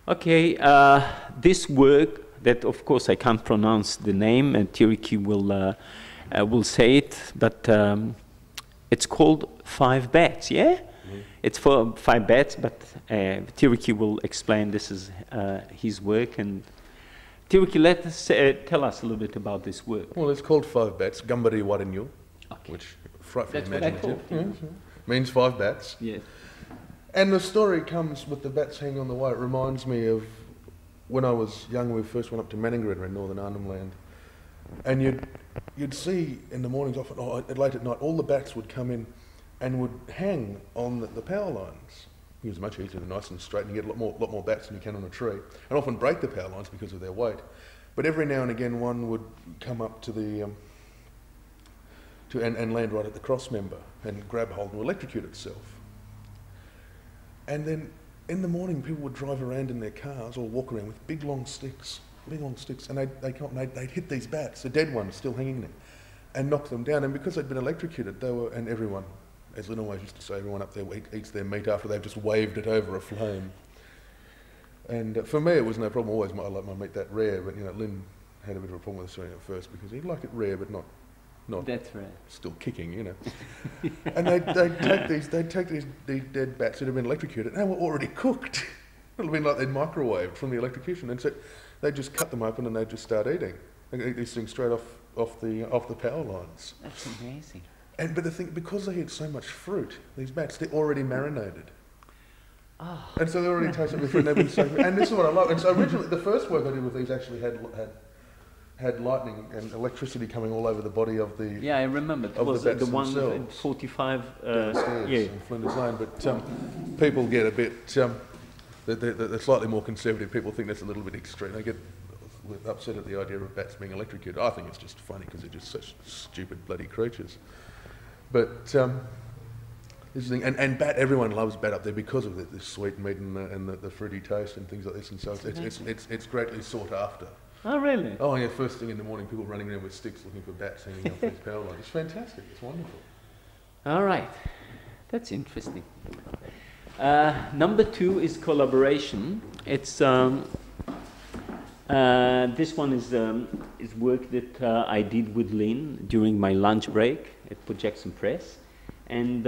Okay, this work that, of course, I can't pronounce the name, and Tiriki will say it, but it's called 5 Bats, yeah? Mm-hmm. It's for 5 bats, but Tiriki will explain this is his work. And Tiriki, let us tell us a little bit about this work. Well, it's called 5 Bats, Gambari Warinyu, okay. which frightfully That's imaginative. what I thought. Yeah, means 5 bats. Yes. And the story comes with the bats hanging on the wall. It reminds me of when I was young. We first went up to Manningarra in northern Arnhem Land, and you'd see in the mornings, often late at night, all the bats would come in and would hang on the power lines. It was much easier, nice and straight, and you get a lot more bats than you can on a tree, and often break the power lines because of their weight. But every now and again, one would come up to the and land right at the cross member and grab hold and electrocute itself. And then in the morning, people would drive around in their cars or walk around with big long sticks, and they'd hit these bats, the dead ones still hanging there, and knock them down. And because they'd been electrocuted, and everyone, as Lynn always used to say, everyone up there eats their meat after they've just waved it over a flame. And for me, it was no problem. Always, I like my meat that rare, but Lynn had a bit of a problem with us doing it first because he'd like it rare, but not that's right. Still kicking, And they'd take these dead bats that had been electrocuted, and they were already cooked. It would have been like they'd microwaved from the electrocution, and so they'd just cut them open and they'd just start eating. They'd eat these things straight off the power lines. That's amazing. But the thing, because they eat so much fruit, these bats, they're already marinated. Oh. And so they're already tasted with fruit, and they've been so. And this is what I love. And so originally, the first work I did with these actually had lightning and electricity coming all over the body of the. Yeah, I remember. It was the one in 45. In Flinders Lane, but people get a bit. They're slightly more conservative. People think that's a little bit extreme. They get upset at the idea of bats being electrocuted. I think it's just funny because they're just such stupid bloody creatures. But this is the thing, and bat. Everyone loves bat up there because of the sweet meat and the fruity taste and things like this. And so it's greatly sought after. Oh, really? Oh, yeah, first thing in the morning, people running around with sticks looking for bats hanging off these power lines. It's fantastic, it's wonderful. All right, that's interesting. Number 2 is collaboration. It's this one is work that I did with Lynn during my lunch break at Projection Press. And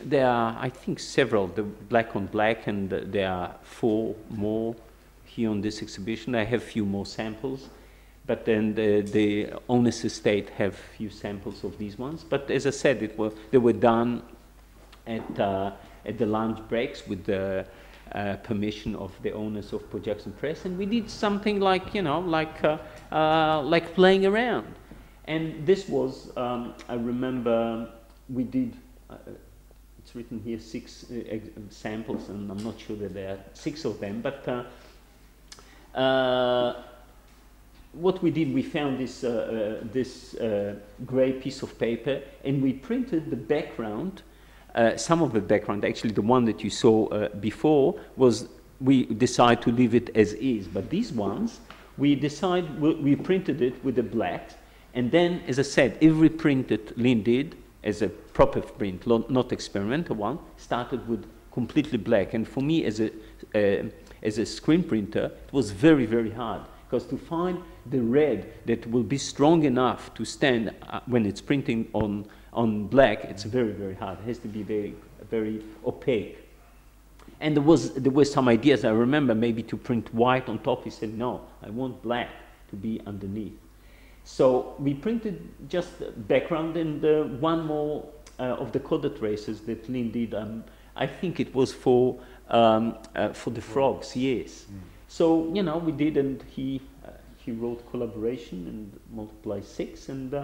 there are, I think, several, the black on black, and there are 4 more here on this exhibition. I have a few more samples, but then the Onus estate have few samples of these ones. But as I said, they were done at the lunch breaks with the permission of the owners of Projection Press, and we did something like like playing around. And this was I remember we did. It's written here 6 samples, and I'm not sure that there are 6 of them, but. What we did, we found this grey piece of paper, and we printed the background. Some of the background, actually the one that you saw before, we decided to leave it as is. But these ones, we printed it with the black, and then, as I said, every print that Lynn did, as a proper print, not experimental one, started with completely black. And for me, as a screen printer, it was very, very hard, because to find the red that will be strong enough to stand when it's printing on black, it's very, very hard. It has to be very, very opaque. And there were some ideas. I remember maybe to print white on top. He said, no, I want black to be underneath. So we printed just background, and one more of the color traces that Lynn did. I think it was for the frogs, yes. So, we did, and he wrote collaboration and multiply 6, and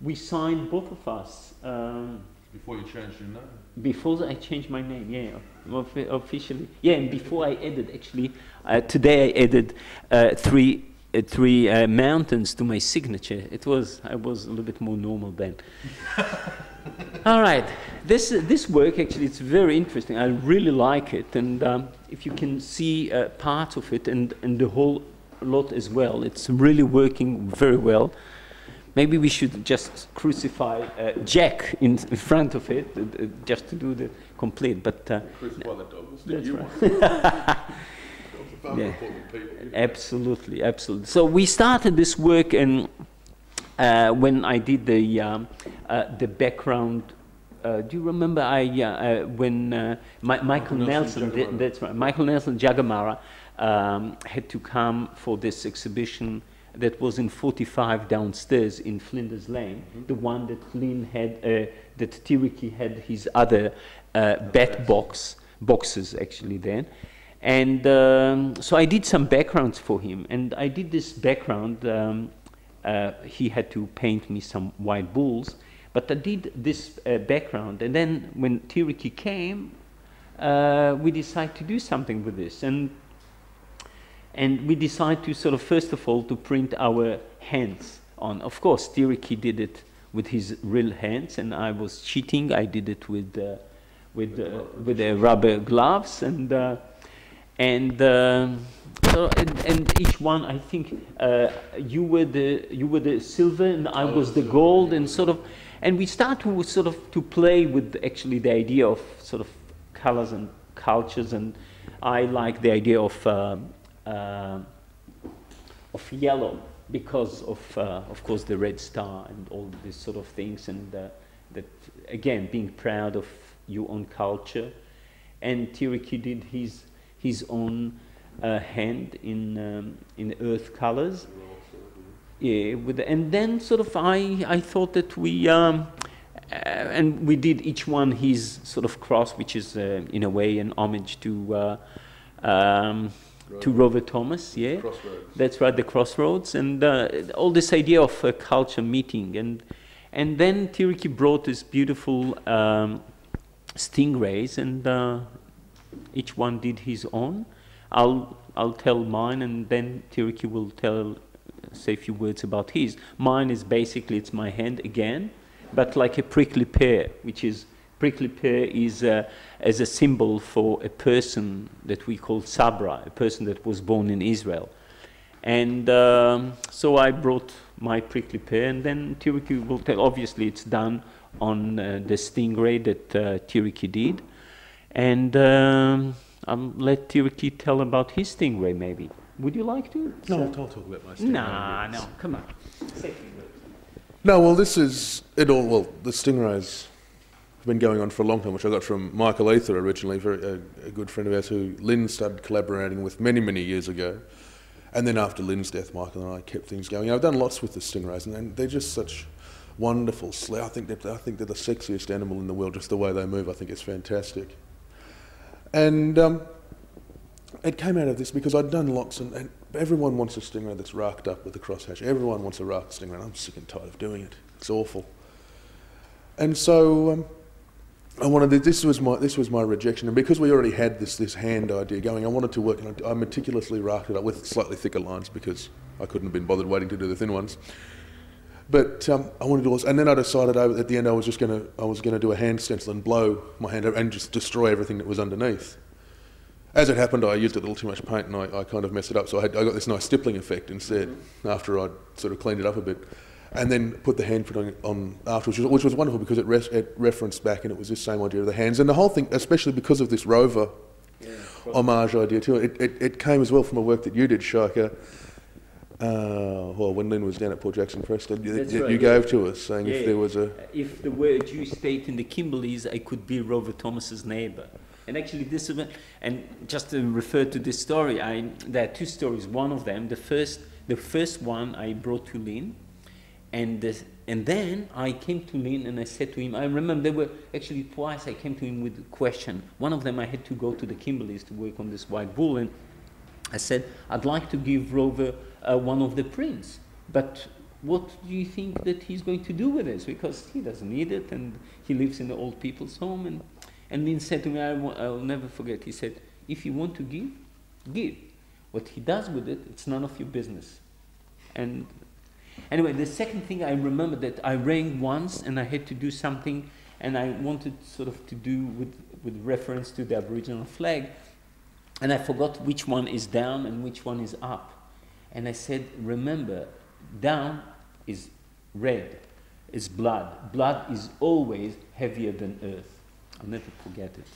we signed, both of us. Before you changed your name? Before I changed my name, yeah, officially. Yeah, and before I added, actually, today I added 3 mountains to my signature. I was a little bit more normal then. All right, this work, actually, it's very interesting. I really like it, and if you can see parts of it and the whole lot as well, it's really working very well. Maybe we should just crucify Jack in front of it, just to do the complete. But crucify the dog. That's right. Yeah. important people. Absolutely, absolutely. So we started this work, and when I did the background. Do you remember when Michael Nelson, that's right, Michael Nelson Jagamara had to come for this exhibition that was in 45 downstairs in Flinders Lane, the one that Lynn had, that Tiriki had his other bat boxes actually then. And so I did some backgrounds for him, and I did this background. He had to paint me some white bulls, but I did this background, and then when Tiriki came, we decided to do something with this, and we decided to sort of, first of all, to print our hands on. Of course, Tiriki did it with his real hands, and I was cheating. I did it with the rubber gloves, and each one, I think, you were the silver, and I was the gold, and sort of. And we start to sort of to play with actually the idea of sort of colors and cultures, and I like the idea of yellow because of course the red star and all these sort of things, and that again being proud of your own culture. And Tiriki did his own hand in earth colors. Yeah, and then sort of I thought that we and we did each one his sort of cross, which is in a way an homage to Rover Thomas. Yeah, Crossroads. That's right, the crossroads, and all this idea of culture meeting, and then Tiriki brought this beautiful stingrays, and each one did his own. I'll tell mine, and then Tiriki will say a few words about his. Mine is basically, it's my hand again, but like a prickly pear, which is, prickly pear is as a symbol for a person that we call Sabra, a person that was born in Israel. And so I brought my prickly pear, and then Tiriki will tell, obviously it's done on the stingray that Tiriki did. And I'll let Tiriki tell about his stingray maybe. Would you like to? No, I'll talk about my stingray. No, come on. No, well, this is it all. Well, the stingrays have been going on for a long time, which I got from Michael Ether originally, a good friend of ours who Lynn started collaborating with many, many years ago. And then after Lynn's death, Michael and I kept things going. I've done lots with the stingrays, and they're just such wonderful. I think they're the sexiest animal in the world, just the way they move. I think it's fantastic. And it came out of this because I'd done lots, and everyone wants a stingray that's racked up with a crosshatch. Everyone wants a racked stingray, and I'm sick and tired of doing it. It's awful. And so I wanted this was my rejection, and because we already had this hand idea going, I wanted to work, and I meticulously racked it up with slightly thicker lines because I couldn't have been bothered waiting to do the thin ones. But I wanted to, and then I decided at the end I was going to do a hand stencil and blow my hand and just destroy everything that was underneath. As it happened, I used a little too much paint, and I kind of messed it up. So I got this nice stippling effect instead after I'd sort of cleaned it up a bit, and then put the handprint on afterwards, which was wonderful because it referenced back, and it was this same idea of the hands and the whole thing, especially because of this rover homage idea too. It came as well from a work that you did, Shaike. Well, when Lynn was down at Port Jackson Press, you gave to us, saying if there was a... If there were a Jewish state in the Kimberleys, I could be Rover Thomas's neighbour. And actually this event, and just to refer to this story, there are two stories. One of them, the first one I brought to Lynn, and then I came to Lynn and I said to him, I remember there were actually twice I came to him with a question. One of them I had to go to the Kimberleys to work on this white bull, and I said, I'd like to give Rover one of the prints, but what do you think that he's going to do with this? Because he doesn't need it, and he lives in the old people's home. And Lynn said to me, I'll never forget, he said, if you want to give. What he does with it, it's none of your business. And anyway, the second thing I remember that I rang once and I had to do something, and I wanted sort of to do with reference to the Aboriginal flag, and I forgot which one is down and which one is up. And I said, remember, down is red, is blood. Blood is always heavier than earth. I'll never forget it.